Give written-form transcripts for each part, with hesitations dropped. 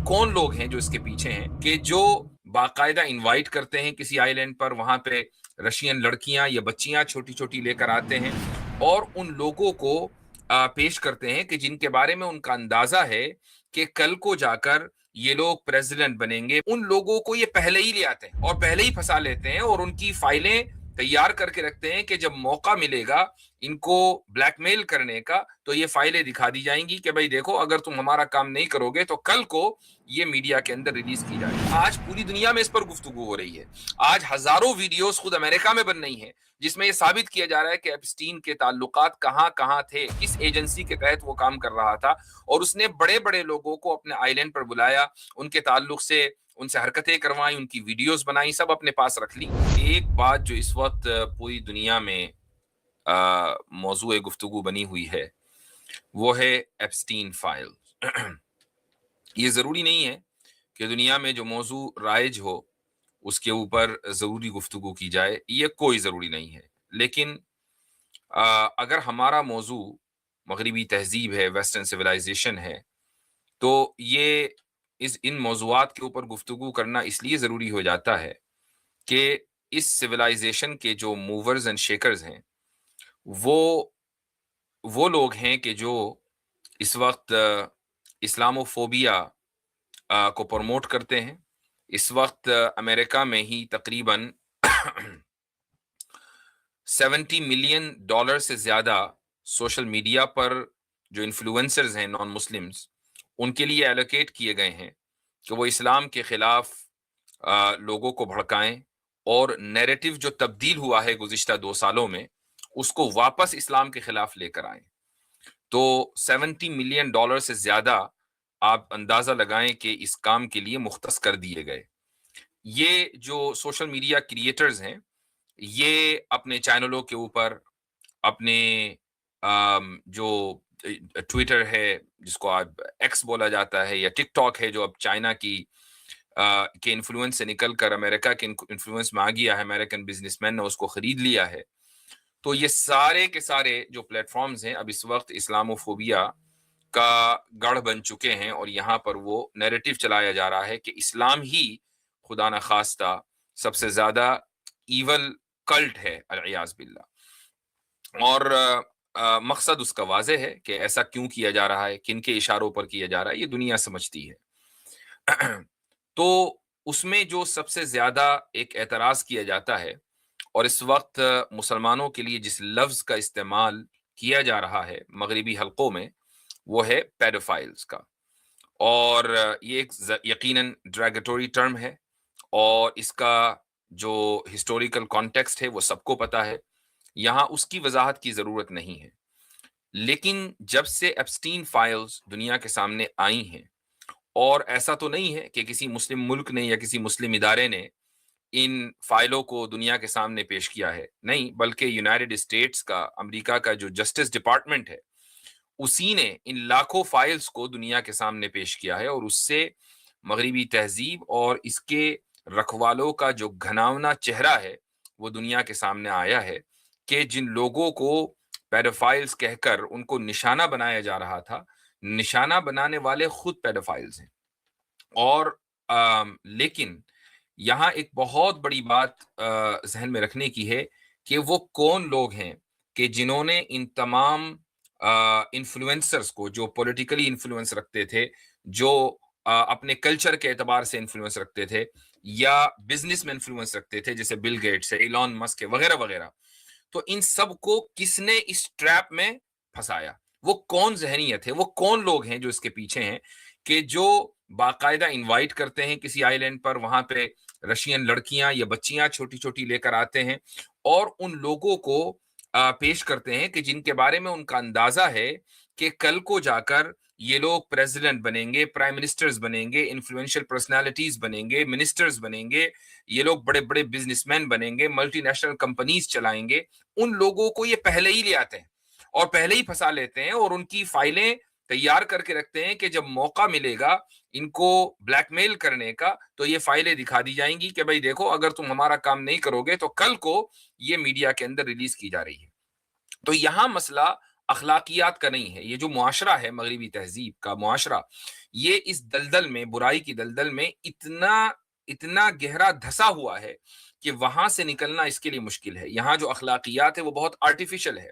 کون لوگ ہیں جو اس کے پیچھے ہیں کہ جو باقاعدہ انوائٹ کرتے ہیں کسی آئی لینڈ پر، وہاں پہ رشین لڑکیاں یا بچیاں چھوٹی چھوٹی لے کر آتے ہیں اور ان لوگوں کو پیش کرتے ہیں کہ جن کے بارے میں ان کا اندازہ ہے کہ کل کو جا کر یہ لوگ پریزیڈنٹ بنیں گے. ان لوگوں کو یہ پہلے ہی لے آتے ہیں اور پہلے ہی پھنسا لیتے ہیں اور ان کی فائلیں تیار کر کے رکھتے ہیں کہ جب موقع ملے گا ان کو بلیک میل کرنے کا تو یہ فائلیں دکھا دی جائیں گی کہ بھائی دیکھو اگر تم ہمارا کام نہیں کرو گے تو کل کو یہ میڈیا کے اندر ریلیز کی جائے گی. آج پوری دنیا میں اس پر گفتگو ہو رہی ہے. آج ہزاروں ویڈیوز خود امریکہ میں بن رہی ہیں جس میں یہ ثابت کیا جا رہا ہے کہ ایپسٹین کے تعلقات کہاں کہاں تھے، کس ایجنسی کے تحت وہ کام کر رہا تھا، اور اس نے بڑے بڑے لوگوں کو اپنے آئی لینڈ پر بلایا، ان کے تعلق سے ان سے حرکتیں کروائیں، ان کی ویڈیوز بنائی، سب اپنے پاس رکھ لی. ایک بات جو اس وقت پوری دنیا میں موضوع گفتگو بنی ہوئی ہے وہ ہے ایپسٹین فائل. یہ ضروری نہیں ہے کہ دنیا میں جو موضوع رائج ہو اس کے اوپر ضروری گفتگو کی جائے، یہ کوئی ضروری نہیں ہے. لیکن اگر ہمارا موضوع مغربی تہذیب ہے، ویسٹرن سویلائزیشن ہے، تو یہ ان موضوعات کے اوپر گفتگو کرنا اس لیے ضروری ہو جاتا ہے کہ اس سویلائزیشن کے جو موورز اینڈ شیکرز ہیں وہ لوگ ہیں کہ جو اس وقت اسلامو فوبیا کو پروموٹ کرتے ہیں. اس وقت امریکہ میں ہی تقریباً $70 ملین سے زیادہ سوشل میڈیا پر جو انفلوئنسرز ہیں نان مسلمز، ان کے لیے ایلوکیٹ کیے گئے ہیں کہ وہ اسلام کے خلاف لوگوں کو بھڑکائیں اور نیریٹو جو تبدیل ہوا ہے گزشتہ 2 سالوں میں اس کو واپس اسلام کے خلاف لے کر آئیں. تو $70 ملین سے زیادہ آپ اندازہ لگائیں کہ اس کام کے لیے مختص کر دیے گئے. یہ جو سوشل میڈیا کریٹرز ہیں یہ اپنے چینلوں کے اوپر، اپنے جو ٹویٹر ہے جس کو آپ ایکس بولا جاتا ہے، یا ٹک ٹاک ہے جو اب چائنا کے انفلوئنس سے نکل کر امریکہ کے انفلوئنس میں آ گیا ہے، امریکن بزنس مین نے اس کو خرید لیا ہے. تو یہ سارے کے سارے جو پلیٹ فارمز ہیں اب اس وقت اسلامو فوبیا کا گڑھ بن چکے ہیں، اور یہاں پر وہ نیریٹو چلایا جا رہا ہے کہ اسلام ہی خدا نخواستہ سب سے زیادہ ایول کلٹ ہے، العیاذ باللہ. اور مقصد اس کا واضح ہے کہ ایسا کیوں کیا جا رہا ہے، کن کے اشاروں پر کیا جا رہا ہے، یہ دنیا سمجھتی ہے. تو اس میں جو سب سے زیادہ ایک اعتراض کیا جاتا ہے اور اس وقت مسلمانوں کے لیے جس لفظ کا استعمال کیا جا رہا ہے مغربی حلقوں میں، وہ ہے پیڈوفائلز کا. اور یہ ایک یقیناً ڈریگیٹوری ٹرم ہے، اور اس کا جو ہسٹوریکل کانٹیکسٹ ہے وہ سب کو پتا ہے، یہاں اس کی وضاحت کی ضرورت نہیں ہے. لیکن جب سے ایپسٹین فائلز دنیا کے سامنے آئی ہیں، اور ایسا تو نہیں ہے کہ کسی مسلم ملک نے یا کسی مسلم ادارے نے ان فائلوں کو دنیا کے سامنے پیش کیا ہے، نہیں، بلکہ یونائٹڈ اسٹیٹس کا، امریکہ کا جو جسٹس ڈپارٹمنٹ ہے اسی نے ان لاکھوں فائلز کو دنیا کے سامنے پیش کیا ہے، اور اس سے مغربی تہذیب اور اس کے رکھوالوں کا جو گھناؤنا چہرہ ہے وہ دنیا کے سامنے آیا ہے کہ جن لوگوں کو پیڈوفائلز کہہ کر ان کو نشانہ بنایا جا رہا تھا، نشانہ بنانے والے خود پیڈوفائلز ہیں. اور لیکن یہاں ایک بہت بڑی بات ذہن میں رکھنے کی ہے کہ وہ کون لوگ ہیں کہ جنہوں نے ان تمام انفلوئنسرز کو، جو پولیٹیکلی انفلوئنس رکھتے تھے، جو اپنے کلچر کے اعتبار سے انفلوئنس رکھتے تھے، یا بزنس میں انفلوئنس رکھتے تھے جیسے بل گیٹس ہے، ایلون مسک ہے، وغیرہ وغیرہ، تو ان سب کو کس نے اس ٹریپ میں پھنسایا؟ وہ کون ذہنیت ہے، وہ کون لوگ ہیں جو اس کے پیچھے ہیں کہ جو باقاعدہ انوائٹ کرتے ہیں کسی آئی لینڈ پر، وہاں پہ رشین لڑکیاں یا بچیاں چھوٹی چھوٹی لے کر آتے ہیں اور ان لوگوں کو پیش کرتے ہیں کہ جن کے بارے میں ان کا اندازہ ہے کہ کل کو جا کر یہ لوگ پریزیڈنٹ بنیں گے، پرائم منسٹرز بنیں گے، انفلوئنشل پرسنالٹیز بنیں گے، منسٹرز بنیں گے، یہ لوگ بڑے بڑے بزنس مین بنیں گے، ملٹی نیشنل کمپنیز چلائیں گے. ان لوگوں کو یہ پہلے ہی لے آتے ہیں اور پہلے ہی پھنسا لیتے ہیں اور ان کی فائلیں تیار کر کے رکھتے ہیں کہ جب موقع ملے گا ان کو بلیک میل کرنے کا تو یہ فائلیں دکھا دی جائیں گی کہ بھائی دیکھو اگر تم ہمارا کام نہیں کرو گے تو کل کو یہ میڈیا کے اندر ریلیز کی جا رہی ہے. تو یہاں مسئلہ اخلاقیات کا نہیں ہے. یہ جو معاشرہ ہے مغربی تہذیب کا معاشرہ، یہ اس دلدل میں، برائی کی دلدل میں اتنا گہرا دھسا ہوا ہے کہ وہاں سے نکلنا اس کے لیے مشکل ہے. یہاں جو اخلاقیات ہے وہ بہت آرٹیفیشل ہے.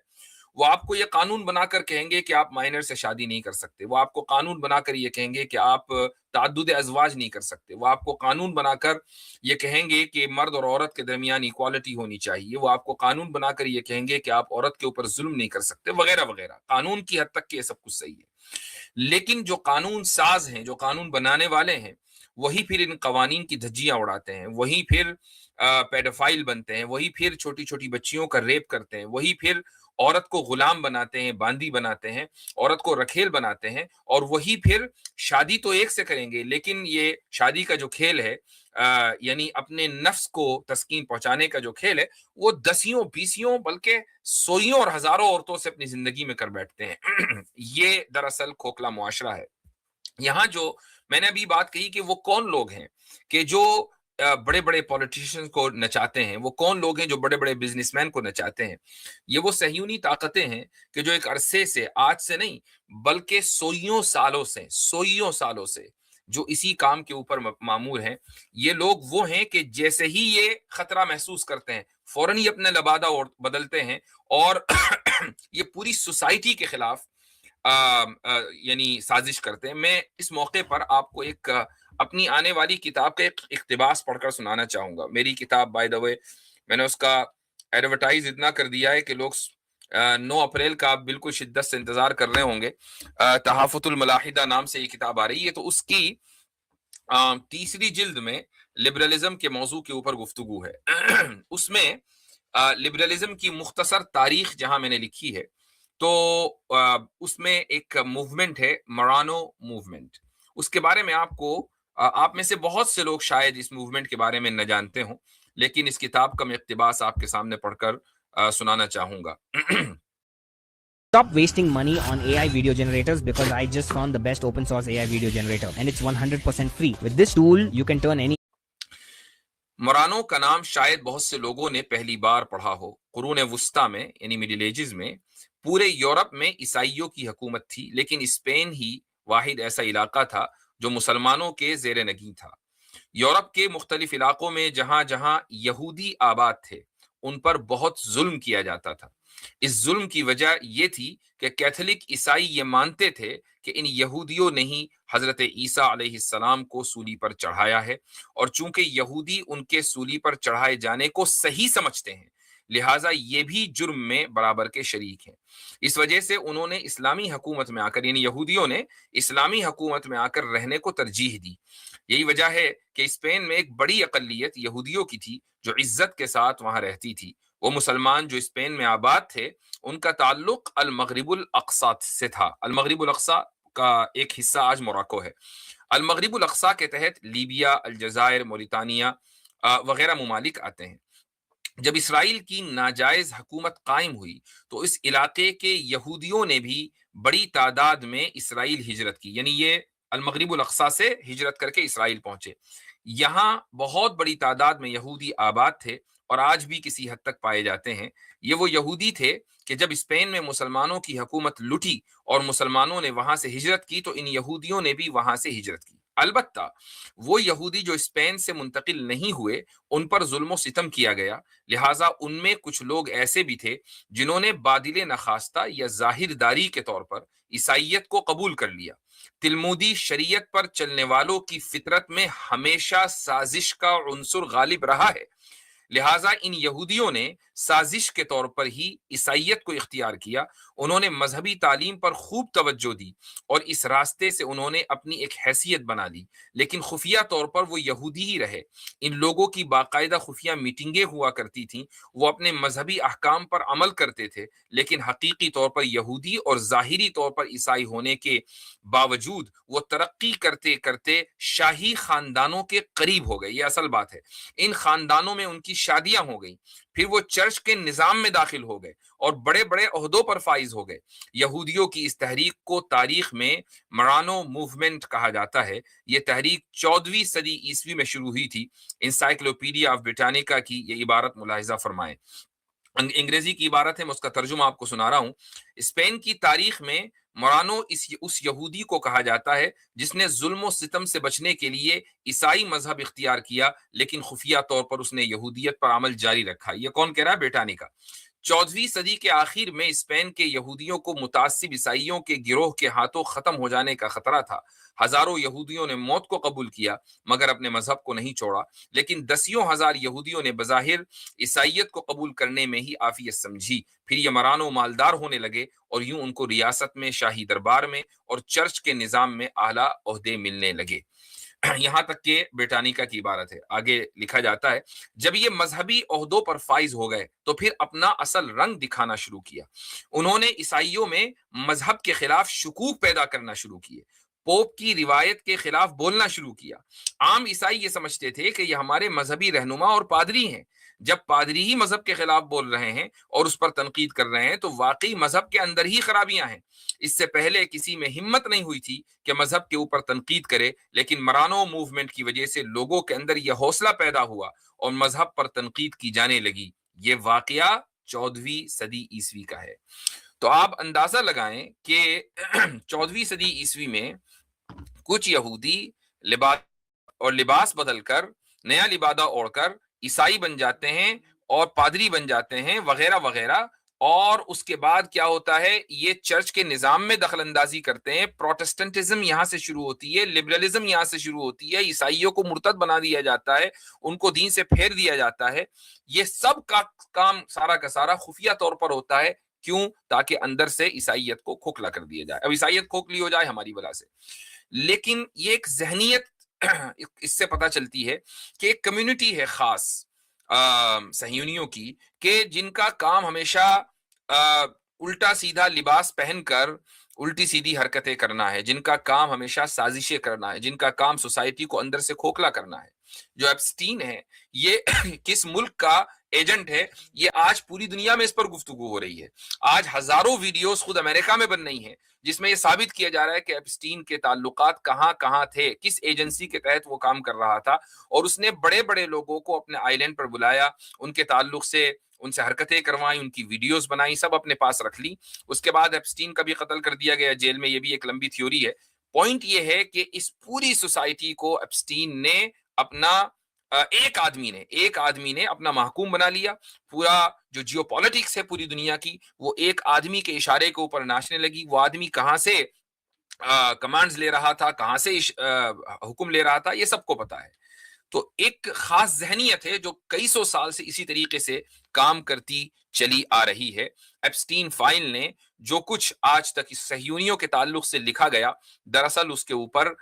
وہ آپ کو یہ قانون بنا کر کہیں گے کہ آپ مائنر سے شادی نہیں کر سکتے. وہ آپ کو قانون بنا کر یہ کہیں گے کہ آپ تعدد ازواج نہیں کر سکتے. وہ آپ کو قانون بنا کر یہ کہیں گے کہ مرد اور عورت کے درمیان ایکوالٹی ہونی چاہیے. وہ آپ کو قانون بنا کر یہ کہیں گے کہ آپ عورت کے اوپر ظلم نہیں کر سکتے، وغیرہ وغیرہ. قانون کی حد تک کہ یہ سب کچھ صحیح ہے، لیکن جو قانون ساز ہیں، جو قانون بنانے والے ہیں، وہی پھر ان قوانین کی دھجیاں اڑاتے ہیں. وہی پھر پیڈوفائل بنتے ہیں. وہی پھر چھوٹی چھوٹی بچیوں کا ریپ کرتے ہیں. وہی پھر عورت کو غلام بناتے ہیں، باندی بناتے ہیں، عورت کو رکھیل بناتے ہیں. اور وہی پھر شادی تو ایک سے کریں گے، لیکن یہ شادی کا جو کھیل ہے، یعنی اپنے نفس کو تسکین پہنچانے کا جو کھیل ہے، وہ دسیوں بیسیوں بلکہ سوئیوں اور ہزاروں عورتوں سے اپنی زندگی میں کر بیٹھتے ہیں. یہ دراصل کھوکھلا معاشرہ ہے. یہاں جو میں نے ابھی بات کہی کہ وہ کون لوگ ہیں کہ جو بڑے بڑے پولیٹیشین کو نچاتے ہیں، وہ کون لوگ ہیں جو بڑے بڑے بزنس مین کو نچاتے ہیں، یہ وہ صہیونی طاقتیں ہیں کہ جو ایک عرصے سے، آج سے نہیں بلکہ سوئیوں سالوں سے جو اسی کام کے اوپر معمور ہیں. یہ لوگ وہ ہیں کہ جیسے ہی یہ خطرہ محسوس کرتے ہیں، فوراً ہی اپنے لبادہ بدلتے ہیں اور یہ پوری سوسائٹی کے خلاف یعنی سازش کرتے ہیں. میں اس موقع پر آپ کو ایک اپنی آنے والی کتاب کا ایک اقتباس پڑھ کر سنانا چاہوں گا. میری کتاب بائی دا وے میں نے اس کا ایڈورٹائز اتنا کر دیا ہے کہ لوگ 9 اپریل کا آپ بالکل شدت سے انتظار کر رہے ہوں گے. تحافظ الملاحدہ نام سے یہ کتاب آ رہی ہے. تو اس کی تیسری جلد میں لبرلزم کے موضوع کے اوپر گفتگو ہے. اس میں لبرلزم کی مختصر تاریخ جہاں میں نے لکھی ہے، تو اس میں ایک موومنٹ ہے، مرانو موومنٹ. اس کے بارے میں آپ میں سے بہت سے لوگ شاید اس موومنٹ کے بارے میں نہ جانتے ہوں، لیکن اس کتاب کا میں اقتباس آپ کے سامنے پڑھ کر سنانا چاہوں گا. Stop wasting money on AI video generators because I just found the best open source AI video generator and it's 100% free. With this tool, you can turn any مرانو کا نام شاید بہت سے لوگوں نے پہلی بار پڑھا ہو. قرون وسطی میں یعنی مڈل ایجز میں پورے یورپ میں عیسائیوں کی حکومت تھی، لیکن اسپین ہی واحد ایسا علاقہ تھا جو مسلمانوں کے زیر نگین تھا. یورپ کے مختلف علاقوں میں جہاں جہاں یہودی آباد تھے ان پر بہت ظلم کیا جاتا تھا. اس ظلم کی وجہ یہ تھی کہ کیتھولک عیسائی یہ مانتے تھے کہ ان یہودیوں نے ہی حضرت عیسیٰ علیہ السلام کو سولی پر چڑھایا ہے، اور چونکہ یہودی ان کے سولی پر چڑھائے جانے کو صحیح سمجھتے ہیں، لہٰذا یہ بھی جرم میں برابر کے شریک ہیں. اس وجہ سے انہوں نے اسلامی حکومت میں آ کر، یعنی یہودیوں نے اسلامی حکومت میں آ کر رہنے کو ترجیح دی. یہی وجہ ہے کہ اسپین میں ایک بڑی اقلیت یہودیوں کی تھی جو عزت کے ساتھ وہاں رہتی تھی. وہ مسلمان جو اسپین میں آباد تھے ان کا تعلق المغرب الاقصی سے تھا. المغرب الاقصی کا ایک حصہ آج موراکو ہے. المغرب الاقصی کے تحت لیبیا، الجزائر، موریتانیہ وغیرہ ممالک آتے ہیں. جب اسرائیل کی ناجائز حکومت قائم ہوئی تو اس علاقے کے یہودیوں نے بھی بڑی تعداد میں اسرائیل ہجرت کی، یعنی یہ المغرب الاقصی سے ہجرت کر کے اسرائیل پہنچے. یہاں بہت بڑی تعداد میں یہودی آباد تھے اور آج بھی کسی حد تک پائے جاتے ہیں. یہ وہ یہودی تھے کہ جب اسپین میں مسلمانوں کی حکومت لٹی اور مسلمانوں نے وہاں سے ہجرت کی تو ان یہودیوں نے بھی وہاں سے ہجرت کی. البتہ وہ یہودی جو اسپین سے منتقل نہیں ہوئے ان پر ظلم و ستم کیا گیا، لہٰذا ان میں کچھ لوگ ایسے بھی تھے جنہوں نے بادل نخواستہ یا ظاہر داری کے طور پر عیسائیت کو قبول کر لیا. تلمودی شریعت پر چلنے والوں کی فطرت میں ہمیشہ سازش کا عنصر غالب رہا ہے، لہٰذا ان یہودیوں نے سازش کے طور پر ہی عیسائیت کو اختیار کیا. انہوں نے مذہبی تعلیم پر خوب توجہ دی اور اس راستے سے انہوں نے اپنی ایک حیثیت بنا لی، لیکن خفیہ طور پر وہ یہودی ہی رہے. ان لوگوں کی باقاعدہ خفیہ میٹنگیں ہوا کرتی تھیں، وہ اپنے مذہبی احکام پر عمل کرتے تھے، لیکن حقیقی طور پر یہودی اور ظاہری طور پر عیسائی ہونے کے باوجود وہ ترقی کرتے کرتے شاہی خاندانوں کے قریب ہو گئے. یہ اصل بات ہے. ان خاندانوں میں ان کی شادیاں ہو گئیں، پھر وہ چرچ کے نظام میں داخل ہو گئے اور بڑے بڑے عہدوں پر فائز ہو گئے. یہودیوں کی اس تحریک کو تاریخ میں مرانو موومنٹ کہا جاتا ہے. یہ تحریک 14ویں صدی عیسوی میں شروع ہوئی تھی. انسائکلوپیڈیا آف بریٹانیکا کی یہ عبارت ملاحظہ فرمائیں. انگریزی کی عبارت ہے، میں اس کا ترجمہ آپ کو سنا رہا ہوں۔ اسپین کی تاریخ میں مورانو اس یہودی کو کہا جاتا ہے جس نے ظلم و ستم سے بچنے کے لیے عیسائی مذہب اختیار کیا، لیکن خفیہ طور پر اس نے یہودیت پر عمل جاری رکھا۔ یہ کون کہہ رہا ہے؟ بریٹانیکا۔ 14ویں صدی کے آخر میں اسپین کے یہودیوں کو متعصب عیسائیوں کے گروہ کے ہاتھوں ختم ہو جانے کا خطرہ تھا۔ ہزاروں یہودیوں نے موت کو قبول کیا مگر اپنے مذہب کو نہیں چھوڑا، لیکن دسیوں ہزار یہودیوں نے بظاہر عیسائیت کو قبول کرنے میں ہی عافیت سمجھی۔ پھر یہ مرانو مالدار ہونے لگے اور یوں ان کو ریاست میں، شاہی دربار میں اور چرچ کے نظام میں اعلیٰ عہدے ملنے لگے۔ یہاں تک کہ بریٹانیکا کی عبارت ہے۔ آگے لکھا جاتا ہے جب یہ مذہبی عہدوں پر فائز ہو گئے تو پھر اپنا اصل رنگ دکھانا شروع کیا۔ انہوں نے عیسائیوں میں مذہب کے خلاف شکوک پیدا کرنا شروع کیے، پوپ کی روایت کے خلاف بولنا شروع کیا۔ عام عیسائی یہ سمجھتے تھے کہ یہ ہمارے مذہبی رہنما اور پادری ہیں۔ جب پادری ہی مذہب کے خلاف بول رہے ہیں اور اس پر تنقید کر رہے ہیں تو واقعی مذہب کے اندر ہی خرابیاں ہیں۔ اس سے پہلے کسی میں ہمت نہیں ہوئی تھی کہ مذہب کے اوپر تنقید کرے، لیکن مرانو موومنٹ کی وجہ سے لوگوں کے اندر یہ حوصلہ پیدا ہوا اور مذہب پر تنقید کی جانے لگی۔ یہ واقعہ 14ویں صدی عیسوی کا ہے۔ تو آپ اندازہ لگائیں کہ 14ویں صدی عیسوی میں کچھ یہودی لباس بدل کر، نیا لبادہ اوڑھ کر عیسائی بن جاتے ہیں اور پادری بن جاتے ہیں وغیرہ وغیرہ، اور اس کے بعد کیا ہوتا ہے، یہ چرچ کے نظام میں دخل اندازی کرتے ہیں۔ پروٹسٹنٹزم یہاں سے شروع ہوتی ہے، لبرلزم یہاں سے شروع ہوتی ہے، عیسائیوں کو مرتد بنا دیا جاتا ہے، ان کو دین سے پھیر دیا جاتا ہے۔ یہ سب کا کام سارا کا سارا خفیہ طور پر ہوتا ہے۔ کیوں؟ تاکہ اندر سے عیسائیت کو کھوکھلا کر دیا جائے۔ اب عیسائیت کھوکھلی ہو جائے ہماری وجہ سے، لیکن یہ ایک ذہنیت اس سے پتہ چلتی ہے کہ ایک کمیونٹی ہے خاص صہیونیوں کی، کہ جن کا کام ہمیشہ الٹا سیدھا لباس پہن کر الٹی سیدھی حرکتیں کرنا ہے، جن کا کام ہمیشہ سازشیں کرنا ہے، جن کا کام سوسائٹی کو اندر سے کھوکھلا کرنا ہے۔ جو ایپسٹین ہے یہ کس ملک کا ایجنٹ ہے، یہ آج پوری دنیا میں اس پر گفتگو ہو رہی ہے۔ آج ہزاروں ویڈیوز خود امریکہ میں بن رہی ہیں جس میں یہ ثابت کیا جا رہا ہے کہ ایپسٹین کے تعلقات کہاں کہاں تھے، کس ایجنسی کے تحت وہ کام کر رہا تھا، اور اس نے بڑے بڑے لوگوں کو اپنے آئی لینڈ پر بلایا، ان کے تعلق سے ان سے حرکتیں کروائیں، ان کی ویڈیوز بنائی، سب اپنے پاس رکھ لی۔ اس کے بعد ایپسٹین کا بھی قتل کر دیا گیا جیل میں، یہ بھی ایک لمبی تھیوری ہے۔ پوائنٹ یہ ہے کہ اس پوری سوسائٹی کو ایپسٹین نے اپنا ایک آدمی نے اپنا محکوم بنا لیا۔ پورا جو جیو پالیٹکس ہے پوری دنیا کی، وہ ایک آدمی کے اشارے کے اوپر ناچنے لگی۔ وہ آدمی کہاں سے کمانڈز لے رہا تھا، کہاں سے حکم لے رہا تھا، یہ سب کو پتا ہے۔ تو ایک خاص ذہنیت ہے جو کئی سو سال سے اسی طریقے سے کام کرتی چلی آ رہی ہے۔ ایپسٹین فائل نے جو کچھ آج تک اس صہیونیوں کے تعلق سے لکھا گیا، دراصل اس کے اوپر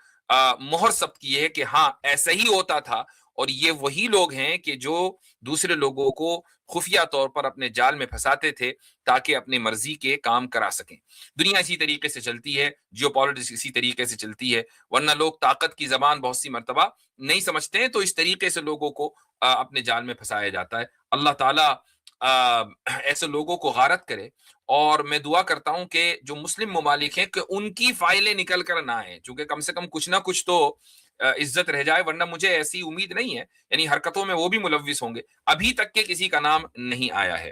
مہر ثبت کی ہے کہ ہاں ایسا ہی ہوتا تھا، اور یہ وہی لوگ ہیں کہ جو دوسرے لوگوں کو خفیہ طور پر اپنے جال میں پھنساتے تھے تاکہ اپنی مرضی کے کام کرا سکیں۔ دنیا اسی طریقے سے چلتی ہے، جیو پالیٹکس اسی طریقے سے چلتی ہے، ورنہ لوگ طاقت کی زبان بہت سی مرتبہ نہیں سمجھتے ہیں، تو اس طریقے سے لوگوں کو اپنے جال میں پھنسایا جاتا ہے۔ اللہ تعالیٰ ایسے لوگوں کو غارت کرے، اور میں دعا کرتا ہوں کہ جو مسلم ممالک ہیں کہ ان کی فائلیں نکل کر نہ آئیں، چونکہ کم سے کم کچھ نہ کچھ تو عزت رہ جائے، ورنہ مجھے ایسی امید نہیں ہے، یعنی حرکتوں میں وہ بھی ملوث ہوں گے۔ ابھی تک کے کسی کا نام نہیں آیا ہے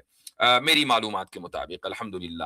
میری معلومات کے مطابق، الحمدللہ۔